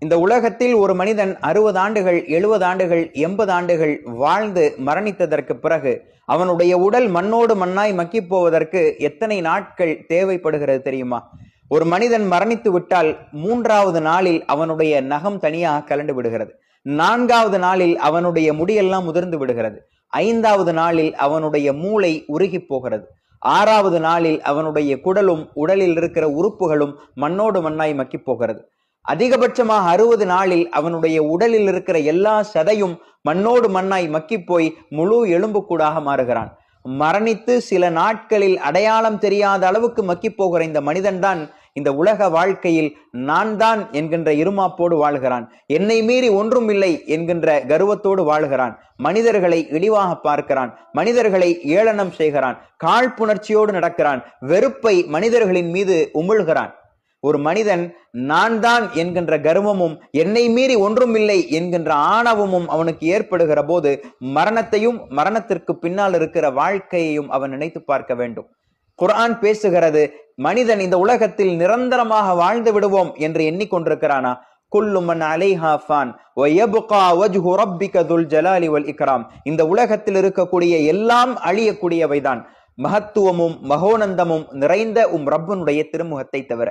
இந்த உலகத்தில் ஒரு மனிதன் 60 ஆண்டுகள் 70 ஆண்டுகள் 80 ஆண்டுகள் வாழ்ந்து மரணித்ததற்கு பிறகு அவனுடைய உடல் மண்ணோடு மண்ணாய் மக்கி போவதற்கு எத்தனை நாட்கள் தேவைப்படுகிறது தெரியுமா? ஒரு மனிதன் மரணித்து விட்டால் 3வது நாளில் அவனுடைய நகம் தனியாக கலண்டு விடுகிறது. 4வது நாளில் அவனுடைய முடியெல்லாம் உதிர்ந்து விடுகிறது. 5வது நாளில் அவனுடைய மூளை உருகி போகிறது. 6வது நாளில் அவனுடைய குடலும் உடலில் இருக்கிற உறுப்புகளும் மண்ணோடு மண்ணாய் மக்கி போகிறது. அதிகபட்சமாக 60 நாளில் அவனுடைய உடலில் இருக்கிற எல்லா சதையும் மண்ணோடு மண்ணாய் மக்கி போய் முழு எலும்புக்கூடாக மாறுகிறான். மரணித்து சில நாட்களில் அடையாளம் தெரியாத அளவுக்கு மக்கி போகிற இந்த மனிதன் தான் இந்த உலக வாழ்க்கையில் நான் தான் என்கின்ற இருமாப்போடு வாழ்கிறான். என்னை மீறி ஒன்றும் இல்லை என்கின்ற கர்வத்தோடு வாழ்கிறான். மனிதர்களை இழிவாக பார்க்கிறான். மனிதர்களை ஏளனம் செய்கிறான். காழ்ப்புணர்ச்சியோடு நடக்கிறான். வெறுப்பை மனிதர்களின் மீது உமிழ்கிறான். ஒரு மனிதன் நான் தான் என்கின்ற கர்வமும் என்னை மீறி ஒன்றும் இல்லை என்கின்ற ஆணவமும் அவனுக்கு ஏற்படுகிற போது மரணத்தையும் மரணத்திற்கு பின்னால் இருக்கிற வாழ்க்கையையும் அவன் நினைத்து பார்க்க வேண்டும். குர்ஆன் பேசுகிறது, மனிதன் இந்த உலகத்தில் நிரந்தரமாக வாழ்ந்து விடுவோம் என்று எண்ணிக்கொண்டிருக்கிறானா? குல்லு மன் அலைஹா ஃபான் வ யப்கா வஜ்ஹு ரப்பிக துல் ஜலாலி வல் இக்ராம். இந்த உலகத்தில் இருக்கக்கூடிய எல்லாம் அழியக்கூடியவைதான், மகத்துவமும் மகோனந்தமும் நிறைந்த ரப்பினுடைய திருமுகத்தை தவிர.